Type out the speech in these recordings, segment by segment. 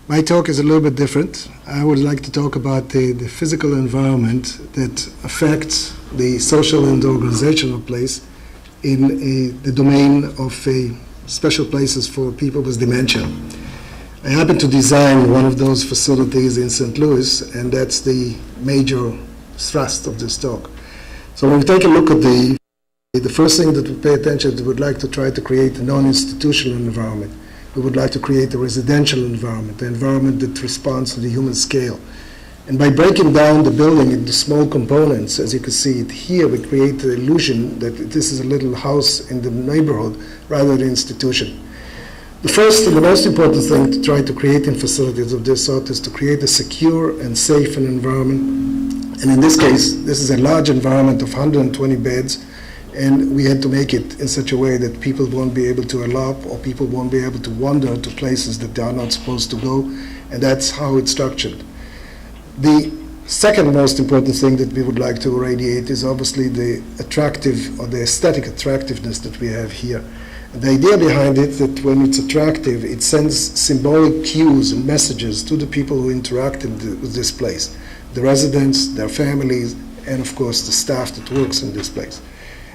My talk is a little bit different. I would like to talk about the physical environment that affects the social and organizational place in the domain of special places for people with dementia. I happen to design one of those facilities in St. Louis, and that's the major thrust of this talk. So when we take a look at the first thing that we pay attention to, we would like to try to create a non-institutional environment. We would like to create a residential environment, an environment that responds to the human scale. And by breaking down the building into small components, as you can see it here, we create the illusion that this is a little house in the neighborhood rather than an institution. The first and the most important thing to try to create in facilities of this sort is to create a secure and safe environment. And in this case, this is a large environment of 120 beds, and we had to make it in such a way that people won't be able to elope or people won't be able to wander to places that they are not supposed to go, and that's how it's structured. The second most important thing that we would like to radiate is obviously the attractive or the aesthetic attractiveness that we have here. The idea behind it that when it's attractive, it sends symbolic cues and messages to the people who interact with this place, the residents, their families, and of course the staff that works in this place.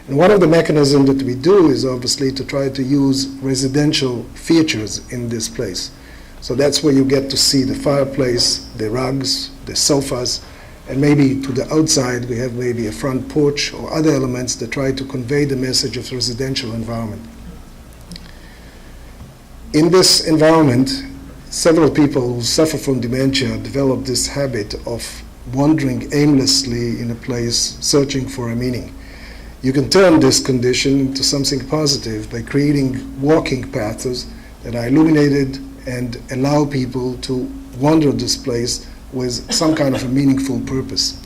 And one of the mechanisms that we do is obviously to try to use residential features in this place. So that's where you get to see the fireplace, the rugs, the sofas, and maybe to the outside we have maybe a front porch or other elements that try to convey the message of residential environment. In this environment, several people who suffer from dementia develop this habit of wandering aimlessly in a place, searching for a meaning. You can turn this condition into something positive by creating walking paths that are illuminated and allow people to wander this place with some kind of a meaningful purpose.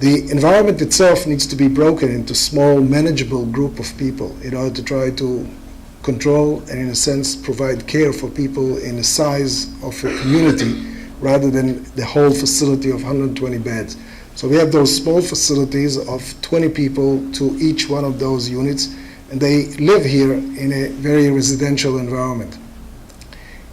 The environment itself needs to be broken into small, manageable group of people in order to try to control and, in a sense, provide care for people in the size of a community rather than the whole facility of 120 beds. So we have those small facilities of 20 people to each one of those units, and they live here in a very residential environment.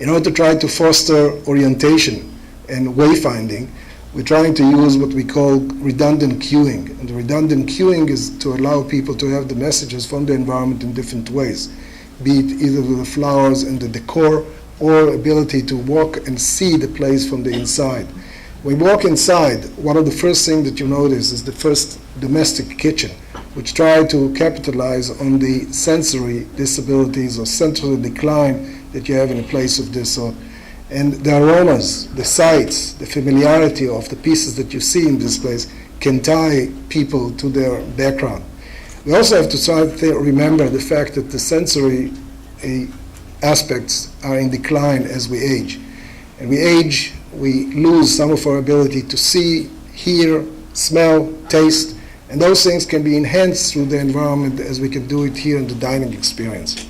In order to try to foster orientation and wayfinding, we're trying to use what we call redundant cueing. And the redundant cueing is to allow people to have the messages from the environment in different ways, be it either with the flowers and the decor or ability to walk and see the place from the inside. When we walk inside, one of the first things that you notice is the first domestic kitchen, which try to capitalize on the sensory disabilities or sensory decline that you have in a place of this sort. And the aromas, the sights, the familiarity of the pieces that you see in this place can tie people to their background. We also have to try to remember the fact that the sensory aspects are in decline as we age. And we age, we lose some of our ability to see, hear, smell, taste, and those things can be enhanced through the environment as we can do it here in the dining experience.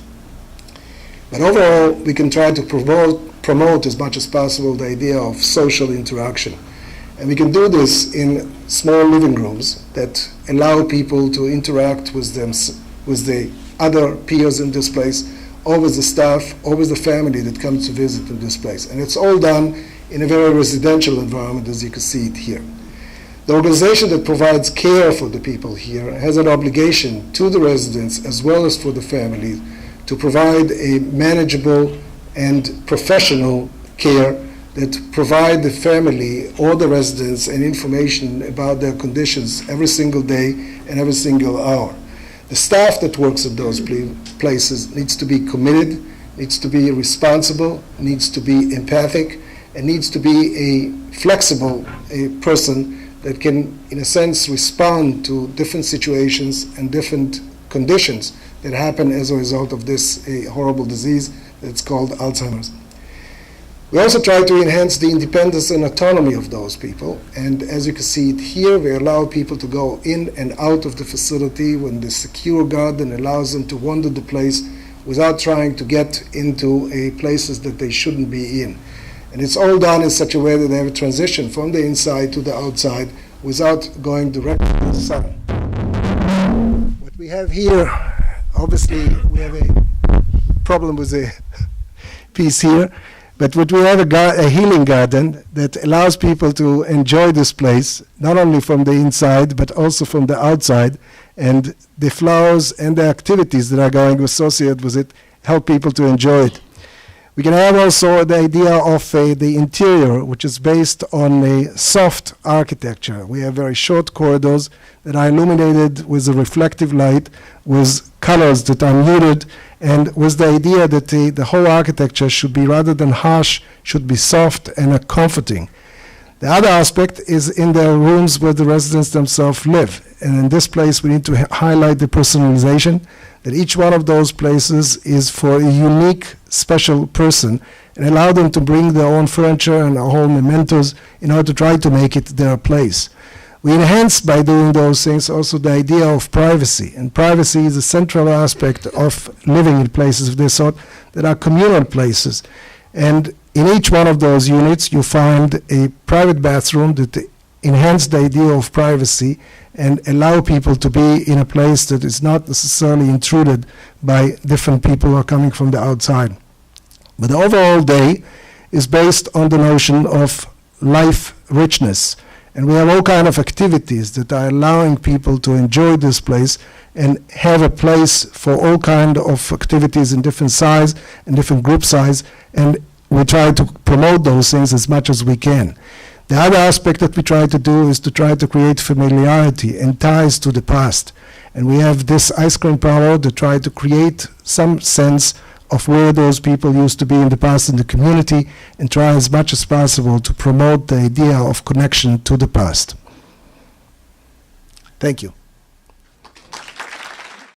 But overall, we can try to promote as much as possible the idea of social interaction. And we can do this in small living rooms that allow people to interact with the other peers in this place, or with the staff, or with the family that comes to visit in this place. And it's all done in a very residential environment, as you can see it here. The organization that provides care for the people here has an obligation to the residents as well as for the families to provide a manageable and professional care that provide the family or the residents an information about their conditions every single day and every single hour. The staff that works at those places needs to be committed, needs to be responsible, needs to be empathic, and needs to be a flexible person that can, in a sense, respond to different situations and different conditions that happen as a result of this horrible disease that's called Alzheimer's. We also try to enhance the independence and autonomy of those people, and as you can see it here, we allow people to go in and out of the facility when the secure garden allows them to wander the place without trying to get into places that they shouldn't be in. And it's all done in such a way that they have a transition from the inside to the outside without going directly to the sun. What we have here, obviously, we have a problem with the piece here. But we have a healing garden that allows people to enjoy this place, not only from the inside, but also from the outside. And the flowers and the activities that are going associated with it help people to enjoy it. We can have also the idea of the interior, which is based on a soft architecture. We have very short corridors that are illuminated with a reflective light, with colors that are muted, and with the idea that the whole architecture should be, rather than harsh, should be soft and comforting. The other aspect is in the rooms where the residents themselves live. And in this place, we need to highlight the personalization, that each one of those places is for a unique, special person, and allow them to bring their own furniture and their own mementos in order to try to make it their place. We enhance, by doing those things, also the idea of privacy. And privacy is a central aspect of living in places of this sort that are communal places. And in each one of those units, you find a private bathroom that enhance the idea of privacy and allow people to be in a place that is not necessarily intruded by different people who are coming from the outside. But the overall day is based on the notion of life richness. And we have all kinds of activities that are allowing people to enjoy this place and have a place for all kinds of activities in different size and different group size. And we try to promote those things as much as we can. The other aspect that we try to do is to try to create familiarity and ties to the past. And we have this ice cream parlor that try to create some sense of where those people used to be in the past in the community and try as much as possible to promote the idea of connection to the past. Thank you.